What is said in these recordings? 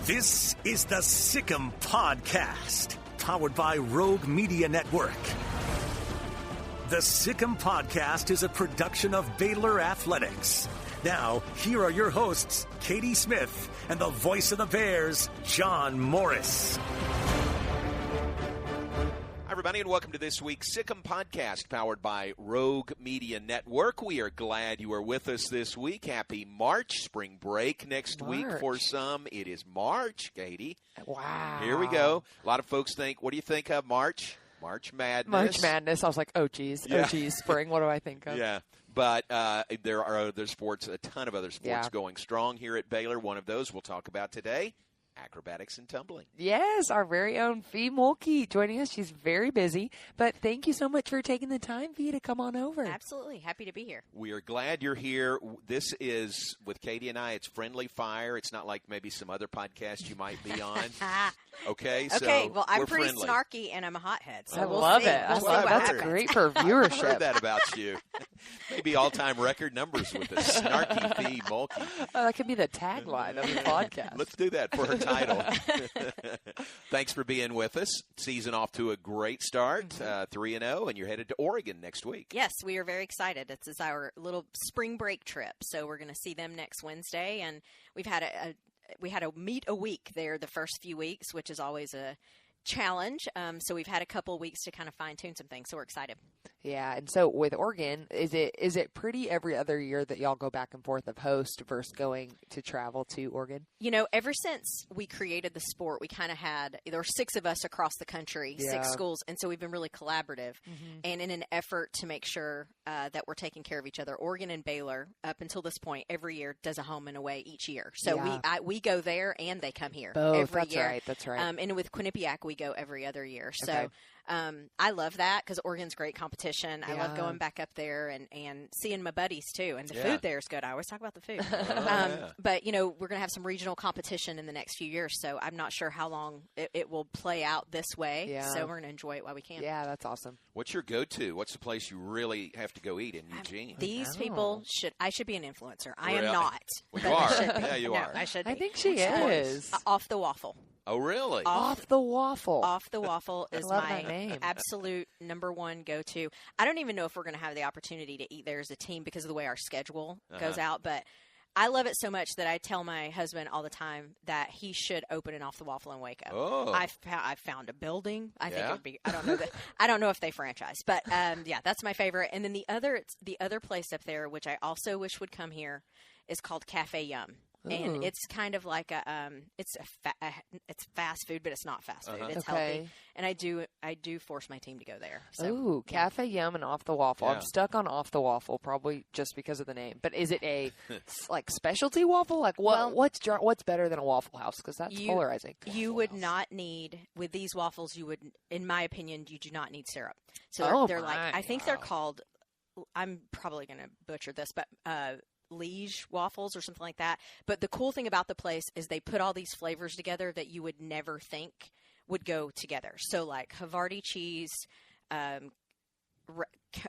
This is the Sick'em Podcast, powered by Rogue Media Network. The Sick'em Podcast is a production of Baylor Athletics. Now, here are your hosts, Katie Smith and the voice of the Bears, John Morris. Hi, everybody, and welcome to this week's Sick'em Podcast, powered by Rogue Media Network. We are glad you are with us this week. Happy March, spring break next week for some. It is March, Katie. Wow. Here we go. A lot of folks think, what do you think of March? March Madness. March Madness. I was like, oh, geez. Yeah. Oh, geez. Spring. What do I think of? Yeah. But there are other sports, a ton of other sports going strong here at Baylor. One of those we'll talk about today. Acrobatics and Tumbling. Yes, our very own Felecia Mulkey joining us. She's very busy, but thank you so much for taking the time, Fee, to come on over. Absolutely. Happy to be here. We are glad you're here. This is, with Katie and I, it's friendly fire. It's not like maybe some other podcast you might be on. Okay? Okay, well, I'm pretty friendly. Snarky, and I'm a hothead. So I we'll love see. it. We'll see I love what That's happens. great for viewership. I've heard that about you. Maybe all-time record numbers with the snarky Fee Mulkey. Oh, that could be the tagline of the podcast. Let's do that for her title. Thanks for being with us. Season off to a great start, 3-0, and you're headed to Oregon next week. Yes, we are very excited. It's our little spring break trip, so we're going to see them next Wednesday, and we had a meet a week there the first few weeks, which is always a challenge. So we've had a couple of weeks to kind of fine-tune some things, so we're excited. Yeah, and so with Oregon, is it pretty every other year that y'all go back and forth of host versus going to travel to Oregon? You know, ever since we created the sport, we kind of there were 6 of us across the country, 6 schools, and so we've been really collaborative. And in an effort to make sure that we're taking care of each other, Oregon and Baylor, up until this point, every year does a home and away each year. So we go there and they come here every year. That's right. And with Quinnipiac, we go every other year. So. Okay. I love that because Oregon's great competition. I love going back up there and seeing my buddies too. And the food there is good. I always talk about the food. But, you know, we're going to have some regional competition in the next few years. So I'm not sure how long it will play out this way. Yeah. So we're going to enjoy it while we can. Yeah, that's awesome. What's your go-to? What's the place you really have to go eat in Eugene? These people I should be an influencer. I am not. Well, you are. Yeah, you are. I should be. I think she is. Off the Waffle. Oh, really? Off the Waffle. Off the Waffle is my name. Absolute number one go-to. I don't even know if we're going to have the opportunity to eat there as a team because of the way our schedule goes out, but I love it so much that I tell my husband all the time that he should open an Off the Waffle in Waco. Oh. I found a building. I think it would be. I don't know if they franchise, but that's my favorite. And then the other place up there, which I also wish would come here, is called Cafe Yum. And it's kind of like it's fast food, but it's not fast food. It's healthy, and I do force my team to go there. So, Ooh, Cafe Yum and Off the Waffle. Yeah. I'm stuck on Off the Waffle, probably just because of the name. But is it a like specialty waffle? Like what's better than a Waffle House? Because that's polarizing. You would not need with these waffles. You would, in my opinion, you do not need syrup. So they're like I think they're called. I'm probably going to butcher this, but. Liege waffles or something like that. But the cool thing about the place is they put all these flavors together that you would never think would go together. So like Havarti cheese,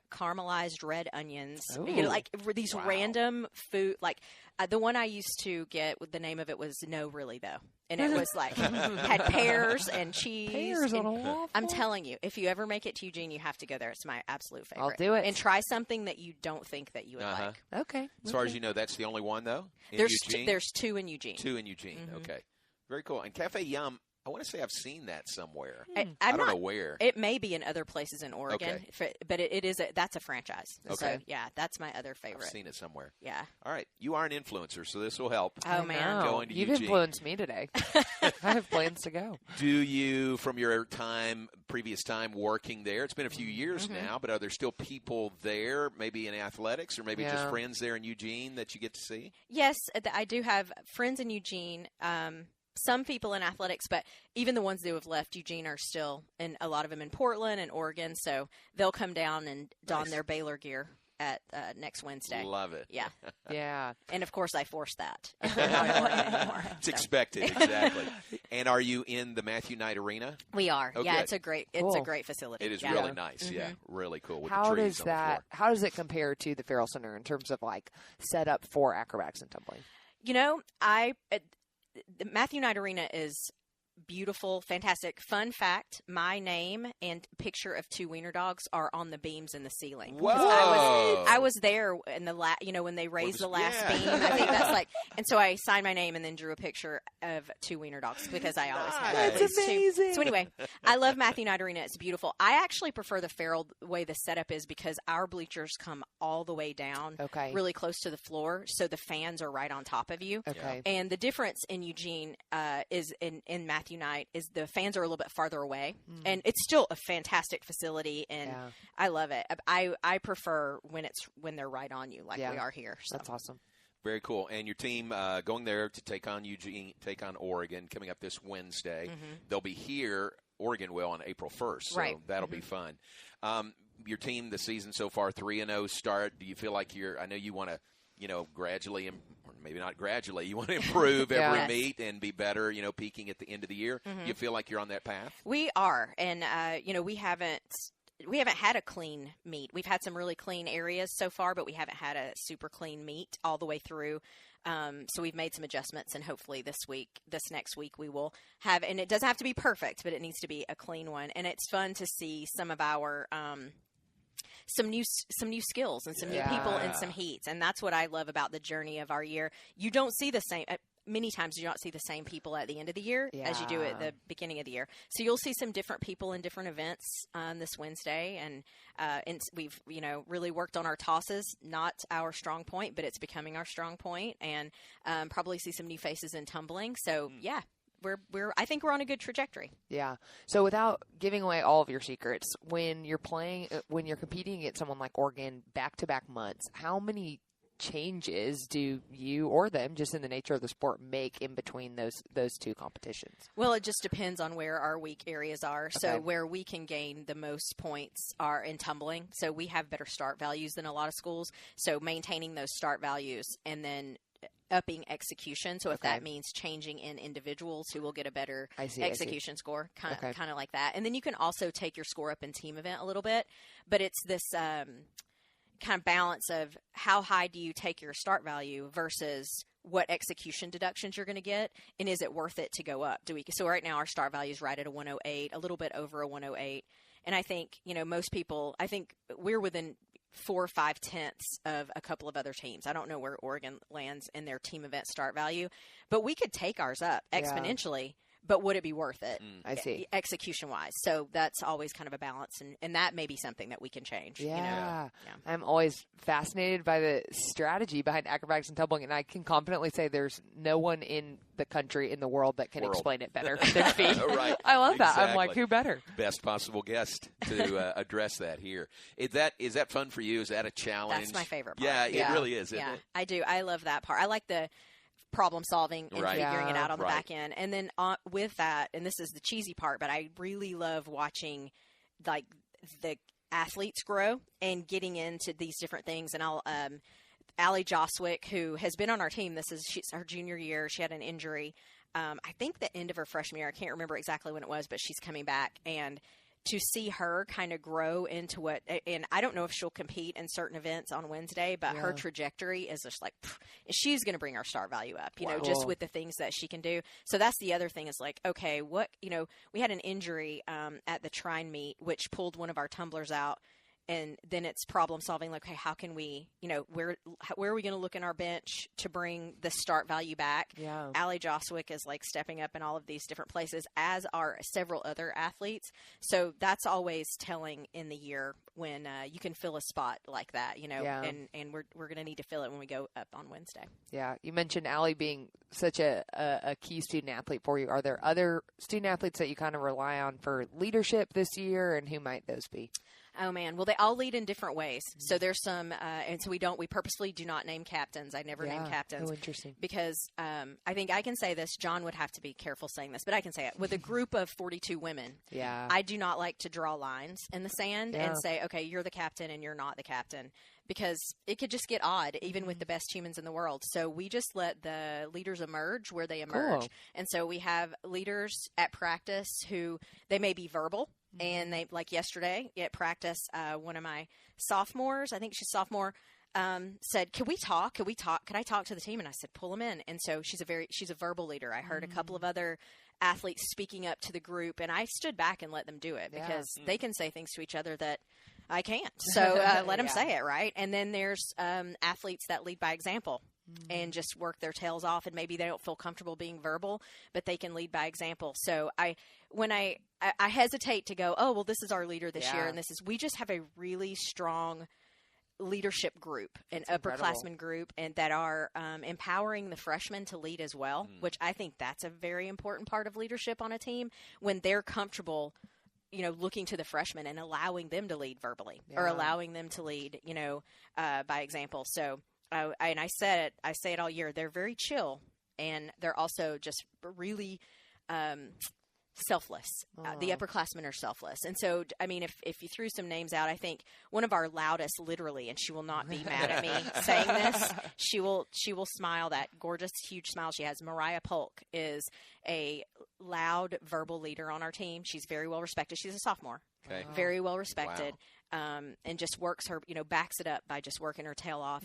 caramelized red onions, you know, like these random food. Like the one I used to get, the name of it was No Really Though, and it was like had pears and cheese. Pears on a waffle. I'm telling you, if you ever make it to Eugene, you have to go there. It's my absolute favorite. I'll do it and try something that you don't think that you would like. Okay. As far as you know, that's the only one though. There's 2 in Eugene. 2 in Eugene. Okay. Very cool. And Cafe Yum. I want to say I've seen that somewhere. I don't know where. It may be in other places in Oregon, but that's a franchise. Okay. So, yeah, that's my other favorite. I've seen it somewhere. Yeah. All right. You are an influencer, so this will help. Oh, man. Going to You've Eugene. influenced me today. I have plans to go. Do you, from your previous time working there, it's been a few years now, but are there still people there, maybe in athletics or maybe just friends there in Eugene that you get to see? Yes, I do have friends in Eugene. Some people in athletics, but even the ones who have left Eugene are still, and a lot of them in Portland and Oregon, so they'll come down and don their Baylor gear at next Wednesday. Love it. Yeah. Yeah. And, of course, I force that. If they're not playing anymore. It's expected, exactly. And are you in the Matthew Knight Arena? We are. Oh, yeah, good. it's a great facility. It is really nice. Yeah, really cool. With How the trees does on the floor. how does it compare to the Farrell Center in terms of like setup for acrobatics and tumbling? You know, the Matthew Knight Arena is beautiful, fantastic. Fun fact, my name and picture of 2 wiener dogs are on the beams in the ceiling. Whoa! I was there in the when they raised the last beam. I think that's and so I signed my name and then drew a picture of 2 wiener dogs because I always have That's amazing. 2. So anyway, I love Matthew Knight Arena. It's beautiful. I actually prefer the Farrell way the setup is because our bleachers come all the way down, really close to the floor, so the fans are right on top of you. Okay. And the difference in Eugene is in Matthew Knight is the fans are a little bit farther away, and it's still a fantastic facility, and I love it. I prefer when they're right on you, like we are here. So. That's awesome. Very cool. And your team going there to take on Oregon, coming up this Wednesday. They'll be here. Oregon will on April 1st, so that'll be fun. Your team, the season so far, 3-0 start. Do you feel like I know you want to, gradually, or maybe not gradually, you want to improve every meet and be better, peaking at the end of the year. You feel like you're on that path? We are. And, we haven't had a clean meet. We've had some really clean areas so far, but we haven't had a super clean meet all the way through. So we've made some adjustments, and hopefully this next week we will have, and it doesn't have to be perfect, but it needs to be a clean one. And it's fun to see some of our, some new skills and some new people in some heats. And that's what I love about the journey of our year. You don't see the same, many times you don't see the same people at the end of the year as you do at the beginning of the year. So you'll see some different people in different events this Wednesday. And we've, really worked on our tosses, not our strong point, but it's becoming our strong point, and probably see some new faces in tumbling. So I think we're on a good trajectory. Yeah. So without giving away all of your secrets, when you're competing against someone like Oregon back-to-back months, how many changes do you or them, just in the nature of the sport, make in between those 2 competitions? Well, it just depends on where our weak areas are. So where we can gain the most points are in tumbling. So we have better start values than a lot of schools. So maintaining those start values and then upping execution. So if that means changing in individuals who will get a better execution score, kind of like that. And then you can also take your score up in team event a little bit, but it's this kind of balance of how high do you take your start value versus what execution deductions you're going to get, and is it worth it to go up? So right now our start value is right at a 108, a little bit over a 108. And I think, most people, I think we're within 4 or 5 tenths of a couple of other teams. I don't know where Oregon lands in their team event start value, but we could take ours up exponentially. But would it be worth it? I see. Execution-wise. So that's always kind of a balance, and that may be something that we can change. Yeah. I'm always fascinated by the strategy behind acrobatics and tumbling, and I can confidently say there's no one in the country, in the world, that can explain it better than Fee. Right. I love that. I'm like, who better? Best possible guest to address that here. Is that fun for you? Is that a challenge? That's my favorite part. Yeah, it really is, isn't it? I do. I love that part. I like the problem solving and figuring it out on the back end. And then with that, and this is the cheesy part, but I really love watching like the athletes grow and getting into these different things. And I'll Allie Joswick, who has been on our team, she's her junior year. She had an injury. I think the end of her freshman year. I can't remember exactly when it was, but she's coming back. And to see her kind of grow into and I don't know if she'll compete in certain events on Wednesday, but her trajectory is just like, she's going to bring our start value up, just with the things that she can do. So that's the other thing is like, okay, we had an injury at the Trine meet, which pulled one of our tumblers out. And then it's problem solving. Like, okay, how can we, where are we going to look in our bench to bring the start value back? Yeah. Allie Joswick is like stepping up in all of these different places, as are several other athletes. So that's always telling in the year when you can fill a spot like that, and we're going to need to fill it when we go up on Wednesday. Yeah. You mentioned Allie being such a key student athlete for you. Are there other student athletes that you kind of rely on for leadership this year, and who might those be? Oh man. Well, they all lead in different ways. So there's some, and so we purposefully do not name captains. I never name captains. Oh, interesting. Because, I think I can say this, John would have to be careful saying this, but I can say it. With a group of 42 women, I do not like to draw lines in the sand and say, okay, you're the captain and you're not the captain, because it could just get odd, even with the best humans in the world. So we just let the leaders emerge where they emerge. Cool. And so we have leaders at practice who they may be verbal. And they, like yesterday at practice, one of my sophomores, I think she's sophomore, said, "Can we talk? Can I talk to the team?" And I said, "Pull them in." And so she's a verbal leader. I heard a couple of other athletes speaking up to the group, and I stood back and let them do it because they can say things to each other that I can't. So let them say it, right? And then there's athletes that lead by example and just work their tails off, and maybe they don't feel comfortable being verbal, but they can lead by example. So I hesitate to go, oh, well, this is our leader this year, and we just have a really strong leadership group, an upperclassmen group, and that are empowering the freshmen to lead as well, which I think that's a very important part of leadership on a team, when they're comfortable, looking to the freshmen and allowing them to lead verbally or allowing them to lead, by example. So, I say it all year, they're very chill, and they're also just really selfless. The upperclassmen are selfless. And so, I mean, if you threw some names out, I think one of our loudest, literally, and she will not be mad at me saying this, she will smile, that gorgeous, huge smile she has. Mariah Polk is a loud verbal leader on our team. She's very well respected. She's a sophomore. Okay. Very well respected. Wow. And just works her, backs it up by just working her tail off.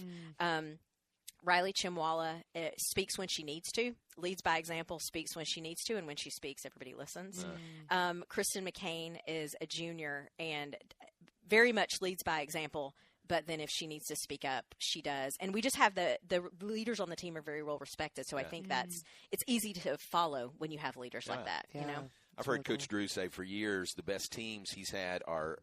Riley Chimwala speaks when she needs to, leads by example, speaks when she needs to, and when she speaks, everybody listens. Kristen McCain is a junior and very much leads by example, but then if she needs to speak up, she does. And we just have the leaders on the team are very well respected, so I think it's easy to follow when you have leaders like that, I've heard Coach Drew say for years the best teams he's had are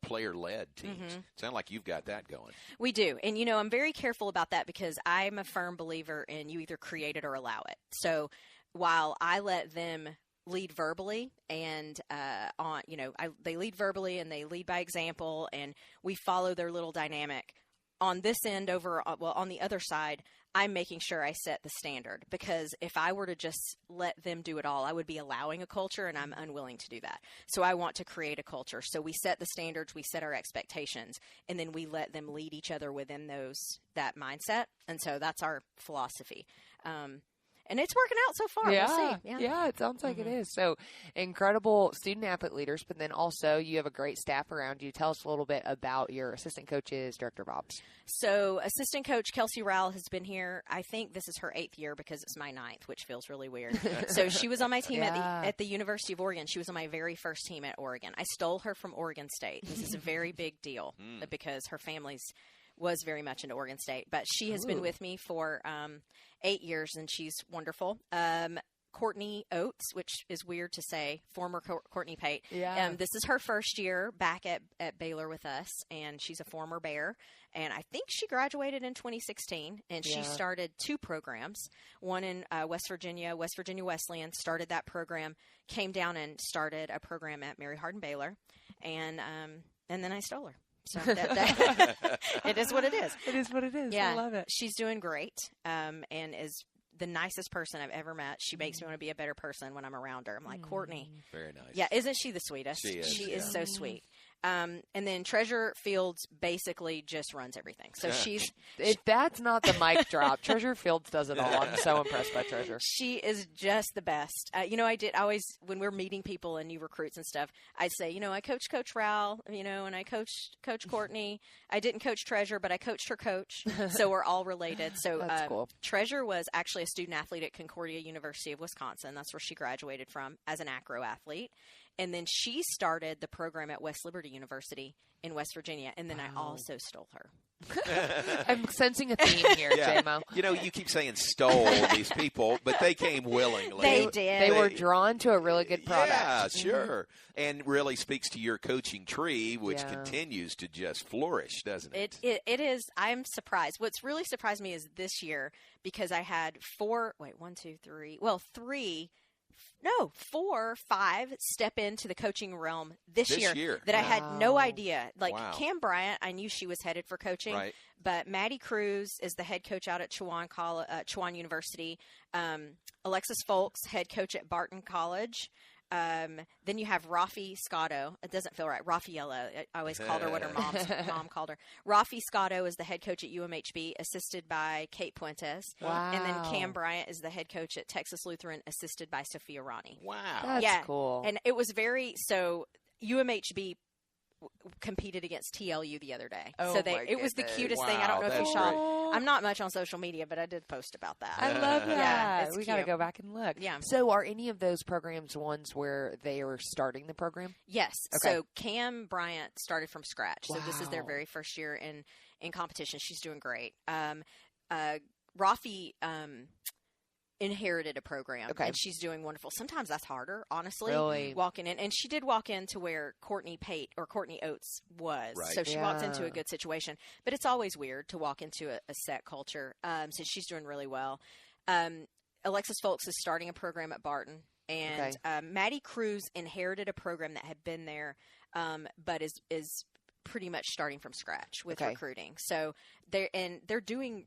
player-led teams. Sound like you've got that going. We do. And, I'm very careful about that because I'm a firm believer in you either create it or allow it. So while I let them lead verbally and they lead verbally and they lead by example and we follow their little dynamic, on this end on the other side, I'm making sure I set the standard, because if I were to just let them do it all, I would be allowing a culture, and I'm unwilling to do that. So I want to create a culture. So we set the standards, we set our expectations, and then we let them lead each other within that mindset. And so that's our philosophy. And it's working out so far. Yeah. We'll see. Yeah, it sounds like it is. So incredible student-athlete leaders, but then also you have a great staff around you. Tell us a little bit about your assistant coaches, director of ops. So assistant coach Kelsey Rowell has been here. I think this is her 8th year because it's my 9th, which feels really weird. So she was on my team at the University of Oregon. She was on my very first team at Oregon. I stole her from Oregon State. This is a very big deal because her family's was very much into Oregon State, but she has been with me for 8 years, and she's wonderful. Courtney Oates, which is weird to say, former Courtney Pate. Yeah. This is her first year back at Baylor with us, and she's a former Bear. And I think she graduated in 2016, and she started 2 programs, one in West Virginia Wesleyan, started that program, came down and started a program at Mary Hardin Baylor, and then I stole her. So it is what it is. It is what it is. Yeah, I love it. She's doing great, and is the nicest person I've ever met. She makes me want to be a better person when I'm around her. I'm like, Courtney. Very nice. Yeah, isn't she the sweetest? She is so sweet. And then Treasure Fields basically just runs everything. So if that's not the mic drop, Treasure Fields does it all. I'm so impressed by Treasure. She is just the best. I always, when we're meeting people and new recruits and stuff, I'd say, I coached Coach Rowell, and I coached Coach Courtney. I didn't coach Treasure, but I coached her coach. So we're all related. So that's cool. Treasure was actually a student athlete at Concordia University of Wisconsin. That's where she graduated from as an acro athlete. And then she started the program at West Liberty University in West Virginia. And then I also stole her. I'm sensing a theme here, J-Mo. You keep saying stole these people, but they came willingly. They did. They were drawn to a really good product. Yeah, sure. And really speaks to your coaching tree, which continues to just flourish, doesn't it? It is. I'm surprised. What's really surprised me is this year, because I had 4 or 5 step into the coaching realm this year that I had no idea. Like Cam Bryant, I knew she was headed for coaching, but Maddie Cruz is the head coach out at Chowan University. Alexis Folks, head coach at Barton College. Then you have Rafi Scotto. It doesn't feel right. Raffaella. I always called her what her mom called her. Rafi Scotto is the head coach at UMHB, assisted by Kate Puentes. Wow. And then Cam Bryant is the head coach at Texas Lutheran, assisted by Sophia Ronnie. Wow. That's cool. And it was so UMHB competed against TLU the other day. Oh, so it was the cutest thing. I don't know if you saw. Great. I'm not much on social media, but I did post about that. I love that. Yeah, we got to go back and look. Yeah. So are any of those programs ones where they are starting the program? Yes. Okay. So Cam Bryant started from scratch. So this is their very first year in competition. She's doing great. Rafi inherited a program, and she's doing wonderful. Sometimes that's harder, honestly. Really? Walking in, and she did walk into where Courtney Oates was, so she walked into a good situation. But it's always weird to walk into a set culture. So she's doing really well. Alexis Folks is starting a program at Barton, and Maddie Cruz inherited a program that had been there, but is pretty much starting from scratch with recruiting. So they're doing.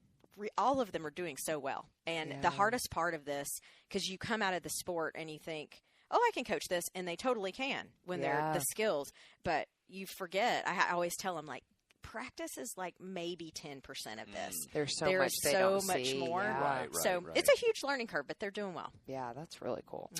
All of them are doing so well. And the hardest part of this, because you come out of the sport and you think, oh, I can coach this. And they totally can when they're the skills. But you forget. I always tell them, like, practice is like maybe 10% of this. There's so much they don't see. More. Right, so it's a huge learning curve, but they're doing well. Yeah, that's really cool.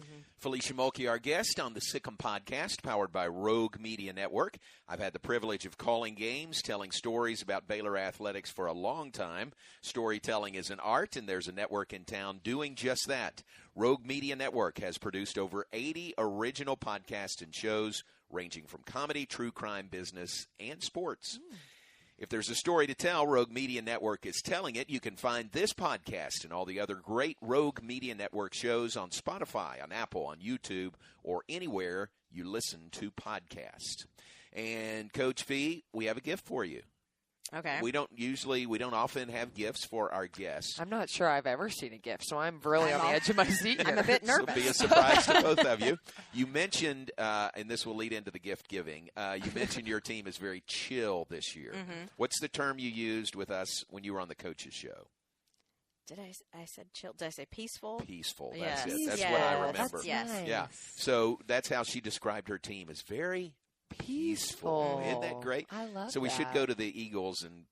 Felecia Mulkey, our guest on the Sikkim podcast, powered by Rogue Media Network. I've had the privilege of calling games, telling stories about Baylor athletics for a long time. Storytelling is an art, and there's a network in town doing just that. Rogue Media Network has produced over 80 original podcasts and shows ranging from comedy, true crime, business, and sports. If there's a story to tell, Rogue Media Network is telling it. You can find this podcast and all the other great Rogue Media Network shows on Spotify, on Apple, on YouTube, or anywhere you listen to podcasts. And Coach Fee, we have a gift for you. Okay. We don't often have gifts for our guests. I'm not sure I've ever seen a gift, so I'm really on the edge of my seat here. I'm a bit nervous. This will be a surprise to both of you. You mentioned, and this will lead into the gift giving, you mentioned your team is very chill this year. What's the term you used with us when you were on the coaches show? Did I said chill? Did I say peaceful? Peaceful. Yes. That's it. That's what I remember. Yes. Nice. Yeah. So that's how she described her team as very peaceful. Isn't that great? I love So we should go to the Eagles and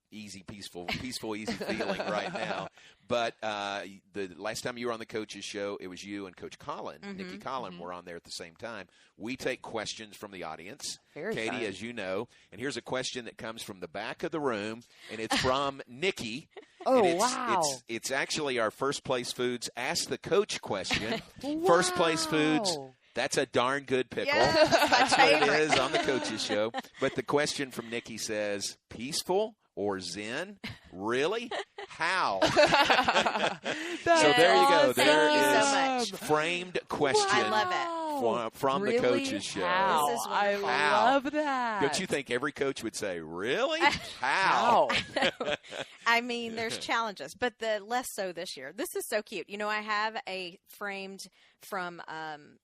peaceful, easy feeling right now. But the last time you were on the coaches show, it was you and Coach Collin, Nikki Collin, were on there at the same time. We take questions from the audience. Very Katie, fun. as you know, and here's a question that comes from the back of the room, and it's from Nikki. Oh, and wow. It's actually our First Place Foods Ask the Coach question. First Place Foods. That's a darn good pickle. Yes, That's what it is on the coaches show. But the question from Nikki says, peaceful or zen? Really? How? So there you go. There Thank you is so much. framed question. I love it. From Really? the coaches show. How? This is I wonderful. love that. Don't you think every coach would say, really? How? I mean, there's challenges, but the less so this year. This is so cute. You know, I have a framed from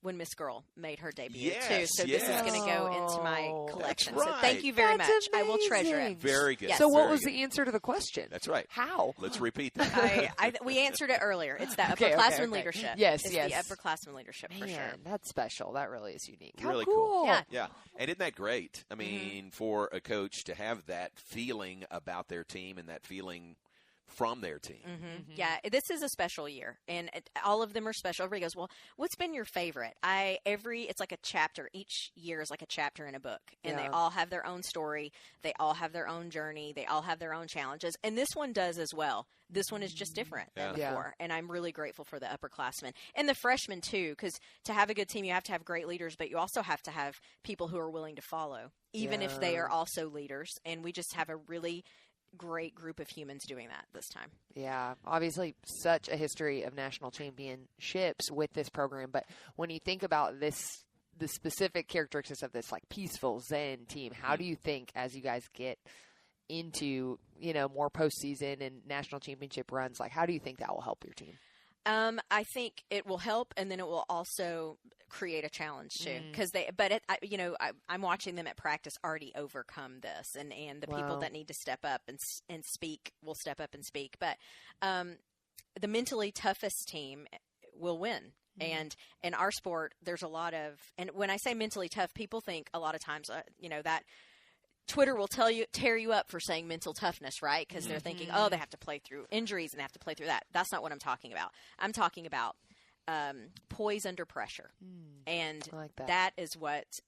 when Miss Girl made her debut, too. So this is going to go into my collection. That's So right. thank you very That's much. I will treasure it. Very good. Yes. So what Very was good. the answer to the question? That's right. How? Let's repeat that. We answered it earlier. It's that Okay, upperclassmen leadership. Yes, it's yes. the upperclassmen leadership for Man, sure. that's special. That really is unique. How Really cool. Yeah. Yeah. And isn't that great? I mean, for a coach to have that feeling about their team and that feeling from their team. Yeah, this is a special year, and all of them are special. Everybody goes, well, what's been your favorite? It's like a chapter. Each year is like a chapter in a book, and they all have their own story. They all have their own journey. They all have their own challenges, and this one does as well. This one is just different than before, and I'm really grateful for the upperclassmen and the freshmen too, because to have a good team, you have to have great leaders, but you also have to have people who are willing to follow, even if they are also leaders, and we just have a really great group of humans doing that this time. Yeah, obviously such a history of national championships with this program. But when you think about the specific characteristics of this like peaceful Zen team, how do you think as you guys get into, more postseason and national championship runs, like how do you think that will help your team? I think it will help, and then it will also create a challenge too. Because I'm watching them at practice already overcome this, and the people that need to step up and speak will step up and speak. But the mentally toughest team will win. And in our sport, there's a lot of, and when I say mentally tough, people think a lot of times, that Twitter will tear you up for saying mental toughness, right? Because they're thinking, oh, they have to play through injuries and they have to play through that. That's not what I'm talking about. I'm talking about poise under pressure. And I like that.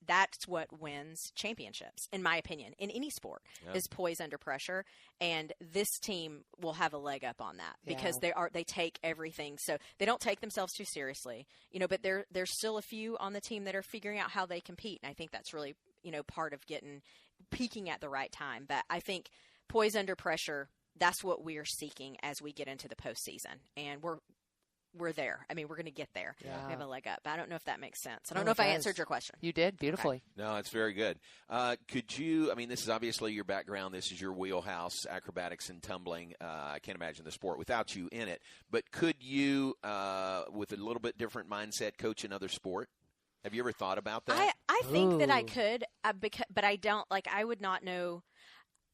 that's what wins championships, in my opinion, in any sport, is poise under pressure. And this team will have a leg up on that because they take everything. So they don't take themselves too seriously, but there's still a few on the team that are figuring out how they compete. And I think that's really, part of peaking at the right time. But I think poise under pressure, that's what we're seeking as we get into the postseason. And we're there. I mean, we're going to get there. Yeah. We have a leg up. I don't know if that makes sense. I don't know if I answered your question. You did beautifully. Okay. No, it's very good. Could you, this is obviously your background. This is your wheelhouse, acrobatics and tumbling. I can't imagine the sport without you in it. But could you, with a little bit different mindset, coach another sport? Have you ever thought about that? I think that I could, but I don't, I would not know.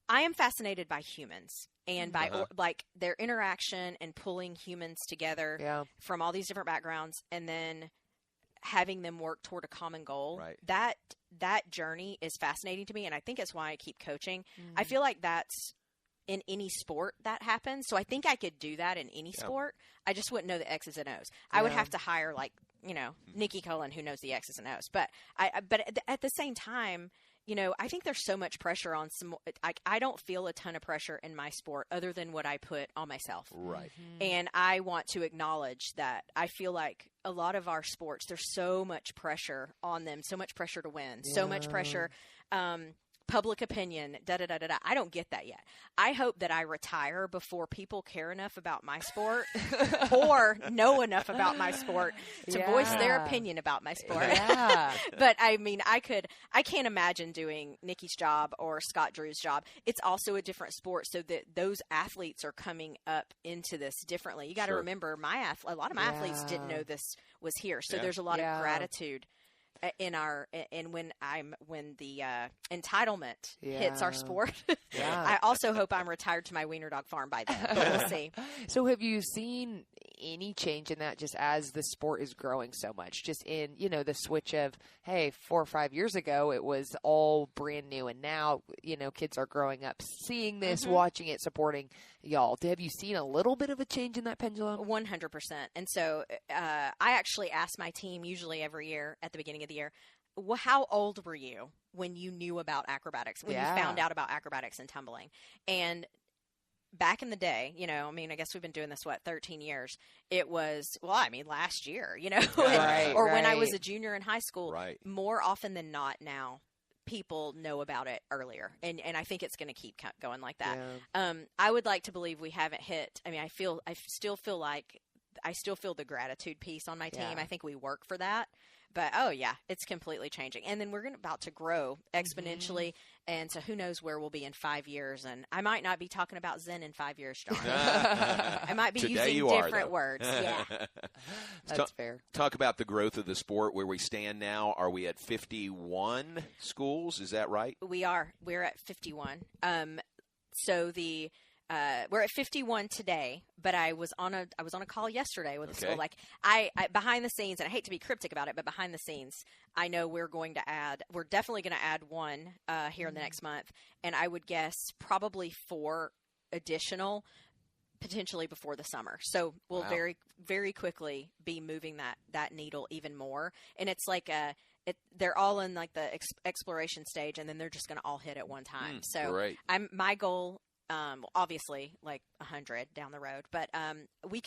I am fascinated by humans and by their interaction and pulling humans together from all these different backgrounds and then having them work toward a common goal. Right. That journey is fascinating to me, and I think it's why I keep coaching. I feel like that's in any sport that happens. So I think I could do that in any sport. I just wouldn't know the X's and O's. I would have to hire Nikki Cullen, who knows the X's and O's. But at the same time, I think there's so much pressure on I don't feel a ton of pressure in my sport other than what I put on myself. Right. And I want to acknowledge that I feel like a lot of our sports, there's so much pressure on them, so much pressure to win, so much pressure, public opinion, da-da-da-da-da. I don't get that yet. I hope that I retire before people care enough about my sport or know enough about my sport to voice their opinion about my sport. Yeah. But I can't imagine doing Nikki's job or Scott Drew's job. It's also a different sport, so that those athletes are coming up into this differently. You got to remember, a lot of my athletes didn't know this was here. So there's a lot of gratitude when the entitlement hits our sport. I also hope I'm retired to my wiener dog farm by then. But we'll see. So have you seen any change in that just as the sport is growing so much? Just in, the switch of, hey, 4 or 5 years ago, it was all brand new. And now, kids are growing up seeing this, watching it, supporting y'all. Have you seen a little bit of a change in that pendulum? 100%. And so I actually ask my team usually every year at the beginning of the year, how old were you when you knew about acrobatics, when you found out about acrobatics and tumbling? And back in the day, I guess we've been doing this, 13 years. It was, last year, or when I was a junior in high school. Right. More often than not now, people know about it earlier. And I think it's going to keep going like that. Yeah. I would like to believe we haven't hit. I still feel the gratitude piece on my team. I think we work for that. But, it's completely changing. And then we're about to grow exponentially. And so who knows where we'll be in 5 years. And I might not be talking about Zen in 5 years, John. I might be using different words. Yeah. That's fair. Talk about the growth of the sport, where we stand now. Are we at 51 schools? Is that right? We are. We're at 51. We're at 51 today, but I was on a call yesterday with the school. I behind the scenes, and I hate to be cryptic about it, but behind the scenes, I know we're definitely going to add one here in the next month, and I would guess probably 4 additional, potentially before the summer. So we'll very, very quickly be moving that needle even more. And it's they're all in the exploration stage, and then they're just going to all hit at one time. So my goal. Obviously 100 down the road, but we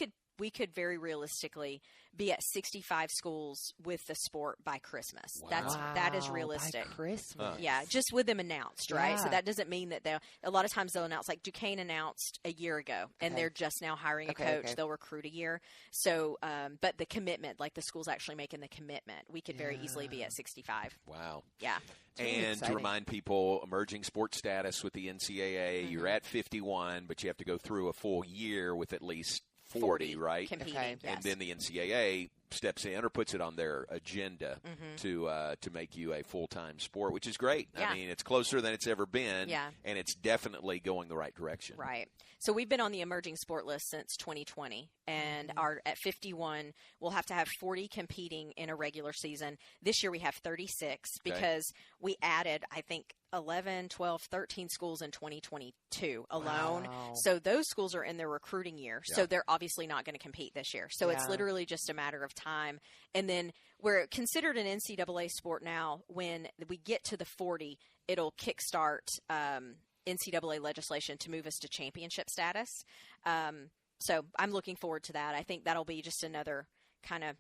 could very realistically be at 65 schools with the sport by Christmas. Wow. That is realistic. By Christmas. Yeah, just with them announced, right? So that doesn't mean that a lot of times they'll announce, Duquesne announced a year ago, and they're just now hiring a coach. Okay. They'll recruit a year. So, but the commitment, the school's actually making the commitment, we could very easily be at 65. Wow. Yeah. And to remind people, emerging sports status with the NCAA, you're at 51, but you have to go through a full year with at least 40, right? Competing, yes. And then the NCAA steps in or puts it on their agenda to make you a full-time sport, which is great. Yeah. It's closer than it's ever been, and it's definitely going the right direction. Right. So we've been on the emerging sport list since 2020, and at 51, we'll have to have 40 competing in a regular season. This year we have 36 because we added, I think, 11, 12, 13 schools in 2022 alone. Wow. So those schools are in their recruiting year. Yeah. So they're obviously not going to compete this year. So it's literally just a matter of time. And then we're considered an NCAA sport now. When we get to the 40, it'll kickstart NCAA legislation to move us to championship status. So I'm looking forward to that. I think that'll be just another kind of,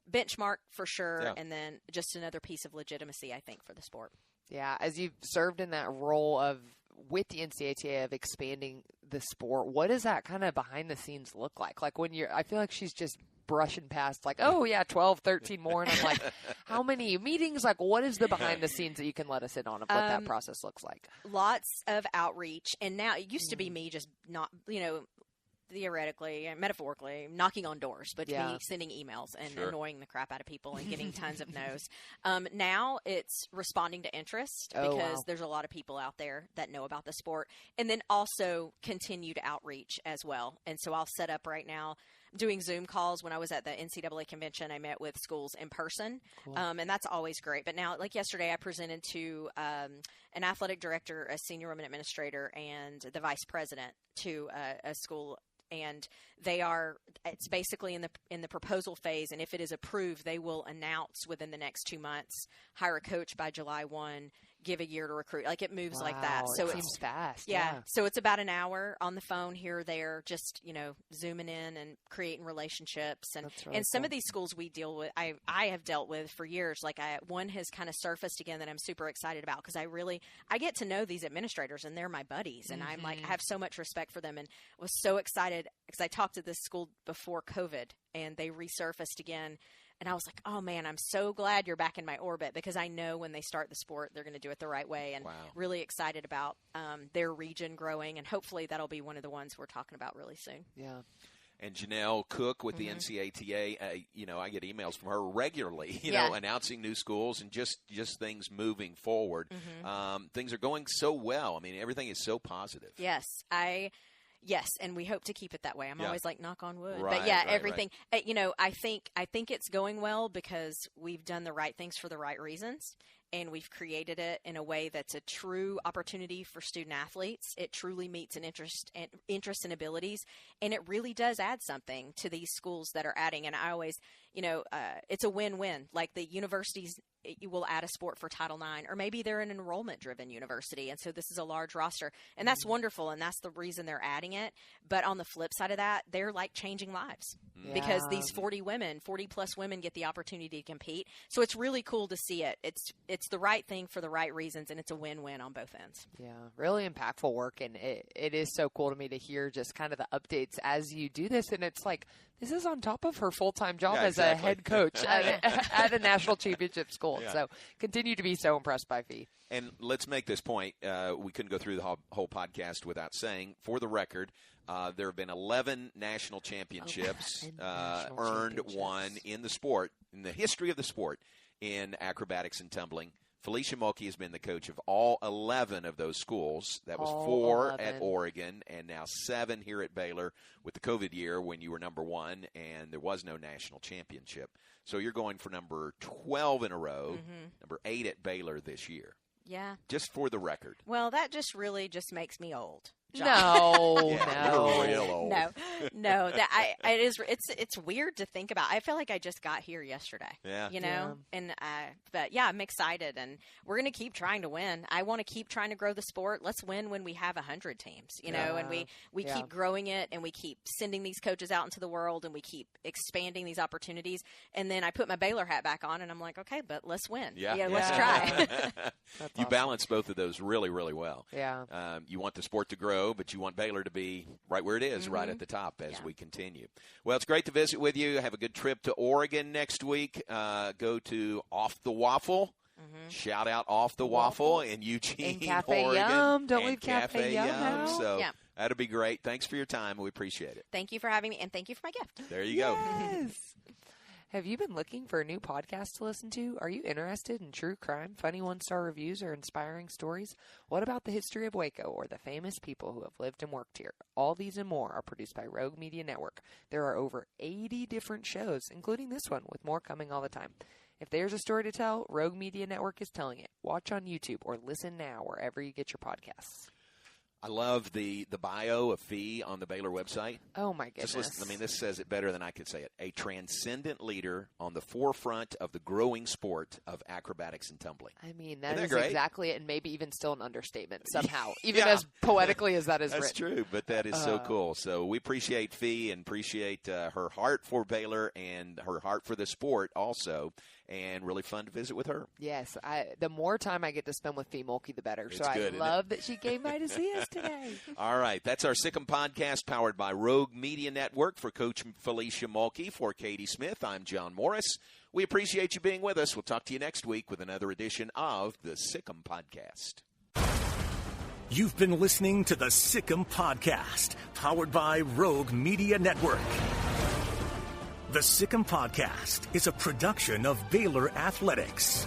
benchmark for sure. Yeah. And then just another piece of legitimacy, I think, for the sport. Yeah, as you've served in that role with the NCATA of expanding the sport, what does that kind of behind the scenes look like? Like when I feel like she's just brushing past like, 12, 13 more. And I'm like, how many meetings? Like, what is the behind the scenes that you can let us in on of what that process looks like? Lots of outreach. And now it used to be me just not, theoretically and metaphorically knocking on doors, but me sending emails and annoying the crap out of people and getting tons of no's. Now it's responding to interest because there's a lot of people out there that know about the sport, and then also continued outreach as well. And so I'll set up right now doing Zoom calls. When I was at the NCAA convention, I met with schools in person. Cool. And that's always great. But now, like yesterday, I presented to an athletic director, a senior women administrator, and the vice president to a school. And it's basically in the proposal phase. And if it is approved, they will announce within the next 2 months, hire a coach by July 1, give a year to recruit. Like it moves like that. So it seems fast. Yeah. So it's about an hour on the phone here or there, just, zooming in and creating relationships. And, really some of these schools we deal with, I have dealt with for years. Like one has kind of surfaced again that I'm super excited about because I get to know these administrators and they're my buddies. And I'm like, I have so much respect for them and was so excited because I talked to this school before COVID and they resurfaced again. And I was like, oh, man, I'm so glad you're back in my orbit because I know when they start the sport, they're going to do it the right way. And really excited about their region growing. And hopefully that'll be one of the ones we're talking about really soon. Yeah. And Janelle Cook with the NCATA, I get emails from her regularly, announcing new schools and just things moving forward. Things are going so well. I mean, everything is so positive. Yes, and we hope to keep it that way. I'm always like, knock on wood. Right, but everything. Right. I think it's going well because we've done the right things for the right reasons, and we've created it in a way that's a true opportunity for student athletes. It truly meets an interest and abilities, and it really does add something to these schools that are adding. And I always, it's a win-win. Like the universities, you will add a sport for Title IX, or maybe they're an enrollment-driven university, and so this is a large roster, and that's wonderful, and that's the reason they're adding it. But on the flip side of that, they're like changing lives because these 40-plus women get the opportunity to compete. So it's really cool to see it. It's the right thing for the right reasons, and it's a win-win on both ends. Yeah, really impactful work, and it is so cool to me to hear just kind of the updates as you do this, and it's like, this is on top of her full-time job as a head coach at a national championship school. Yeah. So continue to be so impressed by Fee. And let's make this point. We couldn't go through the whole podcast without saying, for the record, there have been 11 national championships won in the sport, in the history of the sport, in acrobatics and tumbling. Felecia Mulkey has been the coach of all 11 of those schools. That was 4 at Oregon and now 7 here at Baylor with the COVID year when you were number 1 and there was no national championship. So you're going for number 12 in a row, number 8 at Baylor this year. Yeah. Just for the record. Well, that just really just makes me old. No, you're real old. No. It's weird to think about. I feel like I just got here yesterday. Yeah. And but I'm excited, and we're gonna keep trying to win. I want to keep trying to grow the sport. Let's win when we have 100 teams. And we keep growing it, and we keep sending these coaches out into the world, and we keep expanding these opportunities. And then I put my Baylor hat back on, and I'm like, okay, but let's win. Let's try. You balance both of those really, really well. Yeah. You want the sport to grow, but you want Baylor to be right where it is, right at the top as we continue. Well, it's great to visit with you. Have a good trip to Oregon next week. Go to Off the Waffle. Shout out Off the Waffle in Eugene, and Cafe Oregon. Yum. Don't leave Cafe Yum out. So that'll be great. Thanks for your time. We appreciate it. Thank you for having me, and thank you for my gift. There you go. Have you been looking for a new podcast to listen to? Are you interested in true crime, funny one-star reviews, or inspiring stories? What about the history of Waco or the famous people who have lived and worked here? All these and more are produced by Rogue Media Network. There are over 80 different shows, including this one, with more coming all the time. If there's a story to tell, Rogue Media Network is telling it. Watch on YouTube or listen now wherever you get your podcasts. I love the bio of Fee on the Baylor website. Oh, my goodness. Just listen, this says it better than I could say it. A transcendent leader on the forefront of the growing sport of acrobatics and tumbling. I mean, that is exactly it, and maybe even still an understatement somehow, even yeah. as poetically as that is That's written. True, but that is so cool. So we appreciate Fee and appreciate her heart for Baylor and her heart for the sport also. And really fun to visit with her. Yes, the more time I get to spend with Fee Mulkey, the better. It's so good, I love that she came by to see us today. All right, that's our Sick'em podcast powered by Rogue Media Network. For Coach Felecia Mulkey, for Katie Smith, I'm John Morris. We appreciate you being with us. We'll talk to you next week with another edition of the Sick'em podcast. You've been listening to the Sick'em podcast powered by Rogue Media Network. The Sick'em Podcast is a production of Baylor Athletics.